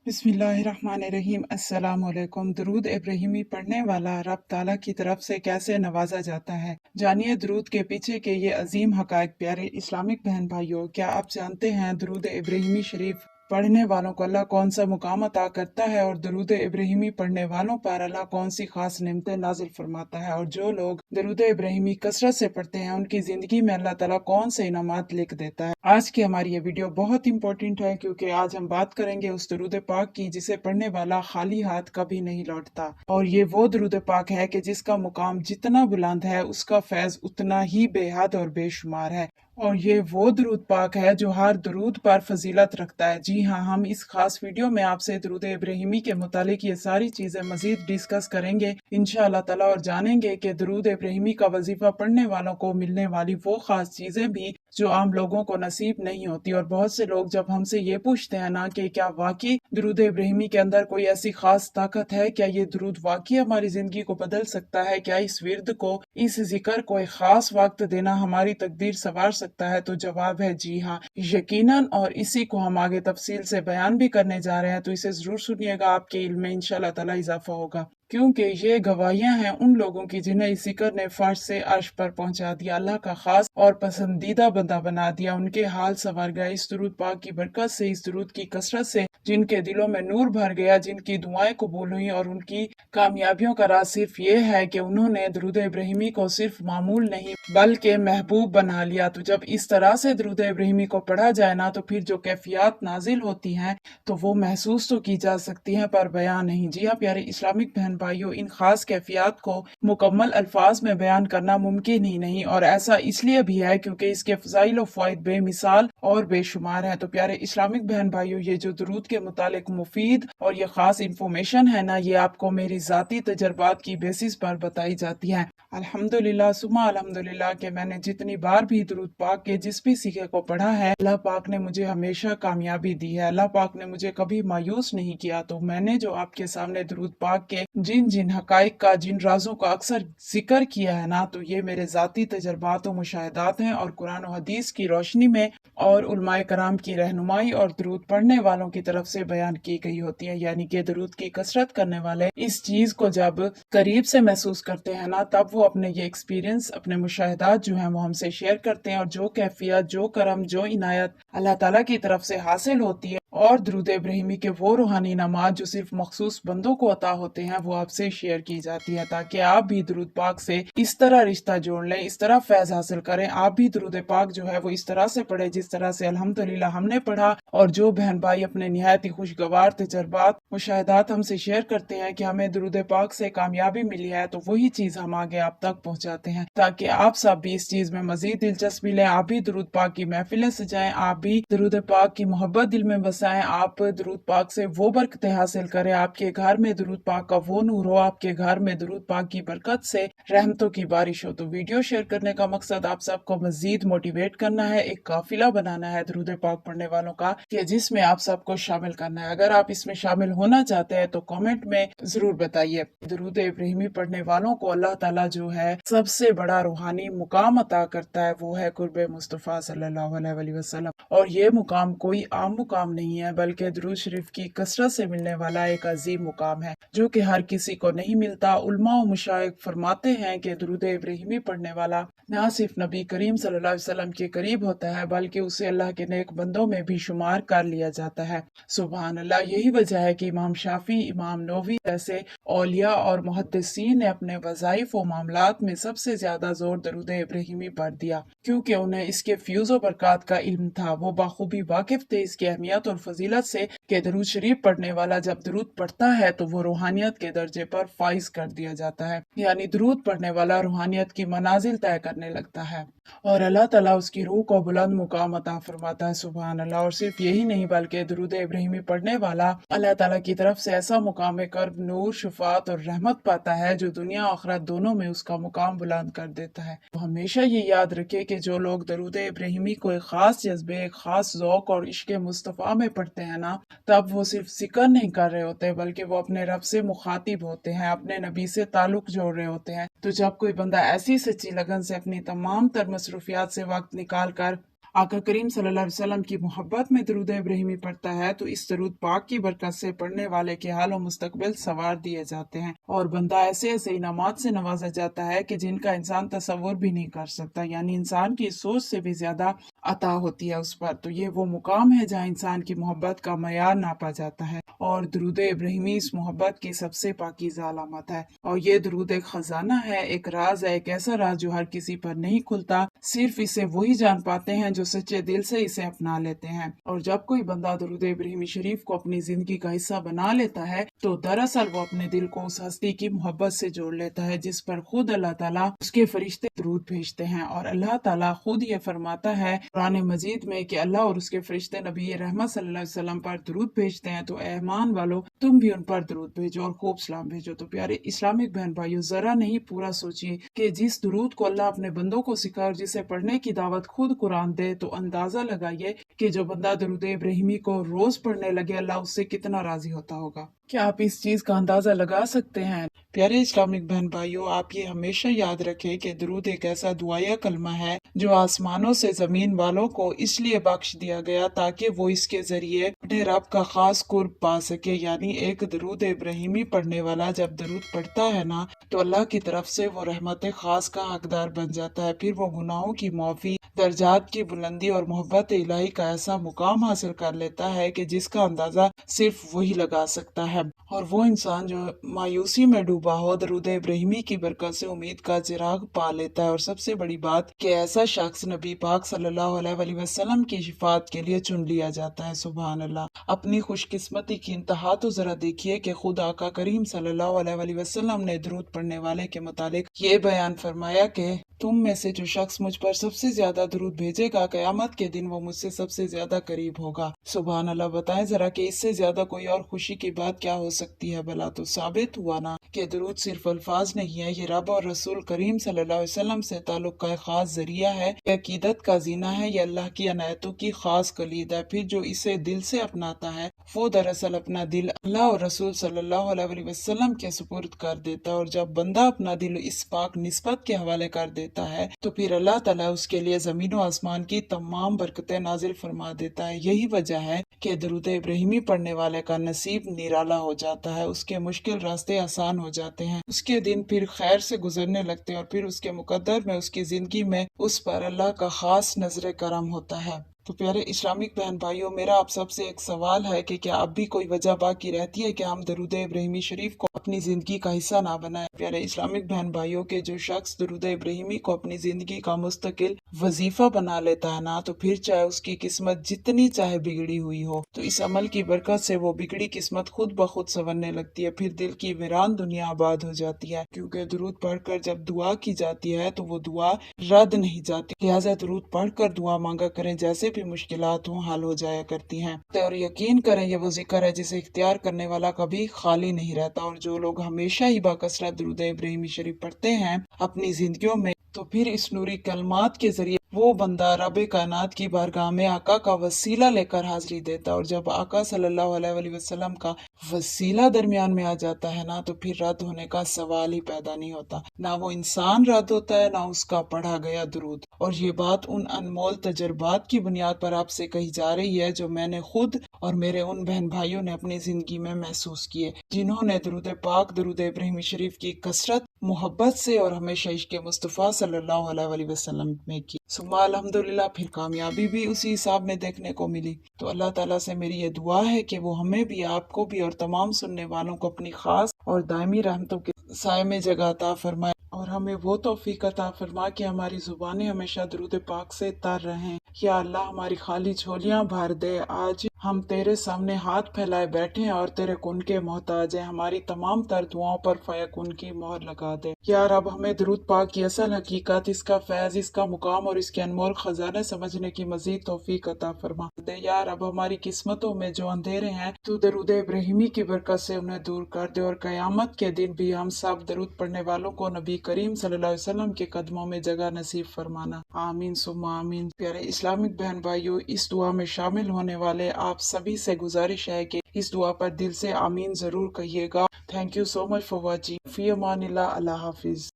बिस्मिल्लाहिर्रहमानिर्रहीम। अस्सलाम वालेकुम। दरूद इब्राहिमी पढ़ने वाला रब ताला की तरफ से कैसे नवाजा जाता है, जानिए दरूद के पीछे के ये अजीम हकायक। प्यारे इस्लामिक बहन भाइयों, क्या आप जानते हैं दरूद इब्राहिमी शरीफ पढ़ने वालों को अल्लाह कौन सा मुकाम अता करता है और दरूद इब्राहिमी पढ़ने वालों पर अल्लाह कौन सी खास नेमतें नाजिल फरमाता है, और जो लोग दरूद इब्राहिमी कसरत से पढ़ते हैं उनकी जिंदगी में अल्लाह ताला कौन से इनामात लिख देता है। आज की हमारी ये वीडियो बहुत इंपॉर्टेंट है, क्योंकि आज हम बात करेंगे उस दरूद पाक की जिसे पढ़ने वाला खाली हाथ कभी नहीं लौटता। और ये वो दरूद पाक है कि जिसका मुकाम जितना बुलंद है उसका फैज उतना ही बेहद और बेशुमार है। और ये वो दरूद पाक है जो हर दरूद पर फजीलत रखता है। जी हाँ, हम इस खास वीडियो में आपसे दरूद इब्राहिमी के मुतालिक ये सारी चीज़ें मजीद डिस्कस करेंगे इंशाअल्लाह ताला, और जानेंगे कि दरूद इब्राहिमी का वजीफा पढ़ने वालों को मिलने वाली वो खास चीज़ें भी जो आम लोगों को नसीब नहीं होती। और बहुत से लोग जब हमसे ये पूछते हैं ना कि क्या वाकई दरूद इब्राहिमी के अंदर कोई ऐसी खास ताकत है, क्या ये दरूद वाकई हमारी जिंदगी को बदल सकता है, क्या इस विर्द को, इस जिक्र को एक खास वक्त देना हमारी तकदीर संवार सकता है, तो जवाब है जी हाँ, यकीनन। और इसी को हम आगे तफसील से बयान भी करने जा रहे हैं, तो इसे जरूर सुनिएगा, आपके इल्म में इंशाअल्लाह ताला इजाफा होगा। क्योंकि ये गवाहियां हैं उन लोगों की जिन्हें इस जिक्र ने फर्श से अर्श पर पहुंचा दिया, अल्लाह का खास और पसंदीदा बंदा बना दिया, उनके हाल संवर गए इस दरूद पाक की बरकत से, इस दरूद की कसरत से, जिनके दिलों में नूर भर गया, जिनकी दुआएं कबूल हुई। और उनकी कामयाबियों का राज सिर्फ ये है कि उन्होंने दरूद इब्राहिमी को सिर्फ मामूल नहीं बल्कि महबूब बना लिया। तो जब इस तरह से दरूद इब्राहिमी को पढ़ा जाए ना, तो फिर जो कैफियत नाजिल होती हैं तो वो महसूस तो की जा सकती हैं पर बयान नहीं। जी हाँ प्यारे इस्लामिक बहन भाइयों, इन खास कैफियत को मुकम्मल अल्फाज में बयान करना मुमकिन ही नहीं, और ऐसा इसलिए भी है क्योंकि इसके फ़ज़ाइल और फ़वाइद बेमिसाल और बेशुमार हैं। तो प्यारे इस्लामिक बहन भाइयों, ये जो दरूद के मुतालिक मुफीद और ये खास इंफॉर्मेशन है ना, ये आपको मेरी ज़ाती तजर्बात की बेसिस पर बताई जाती है। अल्हम्दुलिल्लाह सुमा अल्हम्दुलिल्लाह कि मैंने जितनी बार भी दरूद पाक के जिस भी सीखे को पढ़ा है, अल्लाह पाक ने मुझे हमेशा कामयाबी दी है, अल्लाह पाक ने मुझे कभी मायूस नहीं किया। तो मैंने जो आपके सामने दरूद पाक के जिन जिन हकाइक का, जिन राजों का अक्सर जिक्र किया है ना, तो ये मेरे ज़ाती तजर्बात और मुशाहिदात हैं, और कुरान और हदीस की रोशनी में और उलमाए कराम की रहनुमाई और दरूद पढ़ने वालों की तरफ से बयान की गई होती है। यानी कि दरूद की कसरत करने वाले इस चीज को जब करीब से महसूस करते हैं ना, तब वो अपने ये एक्सपीरियंस, अपने मुशाहिदात जो हैं वो हमसे शेयर करते हैं, और जो कैफियत, जो करम, जो इनायत अल्लाह ताला की तरफ से हासिल होती है, और दरूद इब्राहिमी के वो रूहानी नमाज जो सिर्फ मखसूस बंदों को अता होते हैं, वो आपसे शेयर की जाती है, ताकि आप भी दरूद पाक से इस तरह रिश्ता जोड़ लें, इस तरह फैज हासिल करें। आप भी दरूद पाक जो है वो इस तरह से पढ़े जिस तरह से अल्हम्दुलिल्लाह हमने पढ़ा। और जो बहन भाई अपने निहायत ही खुशगवार तजर्बात, मुशाहिदात हमसे शेयर करते हैं कि हमें दरूद पाक से कामयाबी मिली है, तो वही चीज हम आगे आप तक पहुंचाते हैं, ताकि आप सब भी इस चीज में मजीद दिलचस्पी लें, आप भी दरूद पाक की महफिलें सजाएं, आप भी दरूद पाक की मोहब्बत दिल में बसाएं, आप दरूद पाक से वो बरकतें हासिल करें, आपके घर में दरूद पाक का वो नूर हो, आपके घर में दरूद पाक की बरकत से रहमतों की बारिश हो। तो वीडियो शेयर करने का मकसद आप सबको मजीद मोटिवेट करना है, एक काफिला बनाना है दरूद पाक पढ़ने वालों का, कि जिसमें आप सबको शामिल करना है। अगर आप इसमें शामिल होना चाहते हैं तो कमेंट में जरूर बताइए। दरूद इब्राहिमी पढ़ने वालों को अल्लाह ताला जो है सबसे बड़ा रूहानी मुकाम अता करता है, वो है कुर्ब मुस्तफ़ा सल्लल्लाहु अलैहि वसल्लम। और ये मुकाम कोई आम मुकाम नहीं है, बल्कि दरूद शरीफ की कसरत से मिलने वाला एक अजीम मुकाम है, जो कि हर किसी को नहीं मिलता। उलमा और मुशाइख फरमाते हैं कि दरूद इब्राहिमी पढ़ने वाला न सिर्फ नबी करीम सल्लल्लाहु अलैहि वसल्लम के करीब होता है, बल्कि उसे अल्लाह के नेक बंदों में भी शुमार कर लिया जाता है। सुभान अल्लाह। यही वजह है कि इमाम शाफी, इमाम नोवी जैसे औलिया और मुहद्दिसीन ने अपने वज़ाइफ और मामलात में सबसे ज्यादा जोर दरूद इब्राहिमी पर दिया, क्योंकि उन्हें इसके फ्यूज और बरकत का इल्म था। वो बाखूबी वाकिफ थे इसकी अहमियत और फजीलत से कि दरूद शरीफ पढ़ने वाला जब दरूद पढ़ता है तो वो रूहानियत के दर्जे पर फाइज कर दिया जाता है, यानी दरूद पढ़ने वाला रूहानियत की मनाजिल तय करने लगता है, और अल्लाह ताला उसकी रूह को बुलंद मुकाम अता फरमाता है। सुभान अल्लाह। और सिर्फ यही नहीं, बल्कि दरूद इब्राहिमी पढ़ने वाला अल्लाह ताला की तरफ से ऐसा मुकाम कर्ब, नूर, शुफात और रहमत पाता है जो दुनिया आखिरत दोनों में उसका मुकाम बुलंद कर देता है। तो हमेशा ये याद रखे कि जो लोग दरूद इब्राहिमी को एक खास जज्बे, एक खास ज़ौक और इश्क मुस्तफ़ा में पढ़ते हैं ना, तब वो सिर्फ जिक्र नहीं कर रहे होते, बल्कि वो अपने रब से मुखातिब होते हैं, अपने नबी से ताल्लुक जोड़ रहे होते हैं। तो जब कोई बंदा ऐसी सच्ची लगन से अपनी तमाम तर मसरूफियात से वक्त निकाल कर आका करीम सल्लल्लाहु अलैहि वसल्लम की मोहब्बत में दरूद इब्राहिमी पढ़ता है तो इस दरूद पाक की बरकत से पढ़ने वाले के हाल और मुस्तकबिल सवार दिए जाते हैं और बंदा ऐसे ऐसे इनामात से नवाजा जाता है कि जिनका इंसान तसव्वुर भी नहीं कर सकता, यानी इंसान की सोच से भी ज्यादा अता होती है उस पर। तो ये वो मुकाम है जहाँ इंसान की मोहब्बत का मयार नापा जाता है और दरूद इब्राहिमी इस मोहब्बत की सबसे पाकीज़ा अलामत है। और ये दरूद एक खजाना है, एक राज है, एक ऐसा राज जो हर किसी पर नहीं खुलता, सिर्फ इसे वही जान पाते हैं जो सच्चे दिल से इसे अपना लेते हैं। और जब कोई बंदा दरूद इब्राहिमी शरीफ को अपनी जिंदगी का हिस्सा बना लेता है तो दरअसल वो अपने दिल को उस हस्ती की मोहब्बत से जोड़ लेता है जिस पर खुद अल्लाह ताला उसके फरिश्ते दरूद भेजते हैं। और अल्लाह ताला खुद ये फरमाता है कुरान मजीद में कि अल्लाह और उसके फरिश्ते नबी रहमत सल्लल्लाहु अलैहि वसल्लम पर दरूद भेजते हैं, तो ऐमान वालों तुम भी उन पर दरूद भेजो और खूब सलाम भेजो। तो प्यारे इस्लामिक बहन भाइयों, जरा नहीं पूरा सोचिए कि जिस दरूद को अल्लाह अपने बंदों को सिखा और जिसे पढ़ने की दावत खुद कुरान दे, तो अंदाजा लगाइए कि जो बंदा दरूद इब्राहिमी को रोज पढ़ने लगे अल्लाह उससे कितना राजी होता होगा। क्या आप इस चीज का अंदाजा लगा सकते हैं? प्यारे इस्लामिक बहन भाइयों, आप ये हमेशा याद रखें कि दरूद एक ऐसा दुआया कलमा है जो आसमानों से जमीन वालों को इसलिए बख्श दिया गया ताकि वो इसके जरिए अपने रब का खास कुर्ब पा सके। यानी एक दरूद इब्राहिमी पढ़ने वाला जब दरूद पढ़ता है ना, तो अल्लाह की तरफ से वो रहमत खास का हकदार बन जाता है। फिर वो गुनाहों की माफी, दर्जात की बुलंदी और मोहब्बत इलाही का ऐसा मुकाम हासिल कर लेता है कि जिसका अंदाजा सिर्फ वही लगा सकता है। और वो इंसान जो मायूसी में डूबा हो, दरूद इब्राहिमी की बरकत से उम्मीद का चिराग पा लेता है। और सबसे बड़ी बात कि ऐसा शख्स नबी पाक सल्लल्लाहु अलैहि वसल्लम की शिफात के लिए चुन लिया जाता है। सुभान अल्लाह। अपनी खुशकिस्मती की इंतहा तो जरा देखिए कि खुद आका करीम सल्लल्लाहु अलैहि वसल्लम ने दरूद पढ़ने वाले के मुतालिक ये बयान फरमाया कि तुम में से जो शख्स मुझ पर सबसे ज्यादा दरूद भेजेगा कयामत के दिन वो मुझसे सबसे ज्यादा करीब होगा। सुभान अल्लाह। बताएं जरा कि इससे ज्यादा कोई और खुशी की बात क्या हो सकती है भला। तो साबित हुआ ना कि दरूद सिर्फ अल्फाज नहीं है, ये रब और रसूल करीम सल्लल्लाहु अलैहि वसल्लम से ताल्लुक का एक खास जरिया है, ये अकीदत का जीना है, ये अल्लाह की अनायतों की खास कलीद है। फिर जो इसे दिल से अपनाता है वो दरअसल अपना दिल अल्लाह और रसूल सल्लल्लाहु अलैहि वसल्लम के सुपुर्द कर देता है। और जब बंदा अपना दिल इस पाक निस्बत के हवाले कर देता है तो फिर अल्लाह ताला उसके लिए जमीन और आसमान की तमाम बरकतें नाजिल फरमा देता है। यही वजह है कि दरूद इब्राहिमी पढ़ने वाले का नसीब निराला हो जाता है, उसके मुश्किल रास्ते आसान हो जाते हैं, उसके दिन फिर खैर से गुजरने लगते हैं और फिर उसके मुकद्दर में उसकी जिंदगी में उस पर अल्लाह का खास नजर करम होता है। तो प्यारे इस्लामिक बहन भाइयों, मेरा आप सबसे एक सवाल है कि क्या अब भी कोई वजह बाकी रहती है कि हम दरूद इब्राहिमी शरीफ को अपनी जिंदगी का हिस्सा ना बनाएं? प्यारे इस्लामिक बहन भाइयों, के जो शख्स दरूद इब्राहिमी को अपनी जिंदगी का मुस्तकिल वजीफा बना लेता है ना, तो फिर चाहे उसकी किस्मत जितनी चाहे बिगड़ी हुई हो, तो इस अमल की बरकत से वो बिगड़ी किस्मत खुद ब खुद संवरने लगती है। फिर दिल की वीरान दुनिया आबाद हो जाती है, क्योंकि दरूद पढ़कर जब दुआ की जाती है तो वो दुआ रद्द नहीं जाती। लिहाजा दरूद पढ़कर दुआ मांगा करें, जैसे भी मुश्किलात हों हल हो जाया करती हैं। और यकीन करें ये वो जिक्र है जिसे इख्तियार करने वाला कभी खाली नहीं रहता। और जो लोग हमेशा ही बाकसरत दरूद इब्राहिमी शरीफ पढ़ते हैं अपनी जिंदगियों में, तो फिर इस नूरी कलमात के जरिए वो बंदा रब कायनात की बारगाह में आका का वसीला लेकर हाजिरी देता। और जब आका सल्लल्लाहु अलैहि वसल्लम का वसीला दरमियान में आ जाता है ना, तो फिर रद्द होने का सवाल ही पैदा नहीं होता। ना वो इंसान रद्द होता है, ना उसका पढ़ा गया दरूद। और ये बात उन अनमोल तजर्बात की बुनियाद पर आपसे कही जा रही है जो मैंने खुद और मेरे उन बहन भाइयों ने अपनी जिंदगी में महसूस किए, जिन्होंने दरूद पाक दरूद इब्राहिमी शरीफ की कसरत मोहब्बत से और हमेशा इश्क मुस्तफ़ा सल्लल्लाहु अलैहि वसल्लम में की। सुम्मा अल्हम्दुलिल्लाह, फिर कामयाबी भी उसी हिसाब में देखने को मिली। तो अल्लाह ताला से मेरी ये दुआ है कि वो हमें भी, आपको भी और तमाम सुनने वालों को अपनी खास और दायमी रहमतों के साए में जगह अता फरमाए और हमें वो तौफीक अता फरमा कि हमारी जुबानें हमेशा दरूद पाक से तर रहें। या अल्लाह हमारी खाली झोलियां भर दे। आज हम तेरे सामने हाथ फैलाए बैठे हैं और तेरे कुन के मोहताज हैं। हमारी तमाम तर दुआओं पर फयकुन की मोहर लगा दे। या रब हमें दरूद पाक की असल हकीकत, इसका फैज, इसका मुकाम और इसके अनमोल खजाने समझने की मजीद तौफीक अता फरमा दे। या रब हमारी किस्मतों में जो अंधेरे हैं तू दरूद इब्राहिमी की बरकत से उन्हें दूर कर दे। और कयामत के दिन भी हम सब दरूद पढ़ने वालों को नबी करीम सल्लल्लाहु अलैहि वसल्लम के कदमों में जगह नसीब फरमाना। आमीन सुम्मा आमीन। प्यारे इस्लामिक बहन भाइयों, इस दुआ में शामिल होने वाले आप सभी से गुजारिश है कि इस दुआ पर दिल से आमीन जरूर कहिएगा। Thank you so much for watching. फी अमानिल्लाह। अल्लाह हाफिज।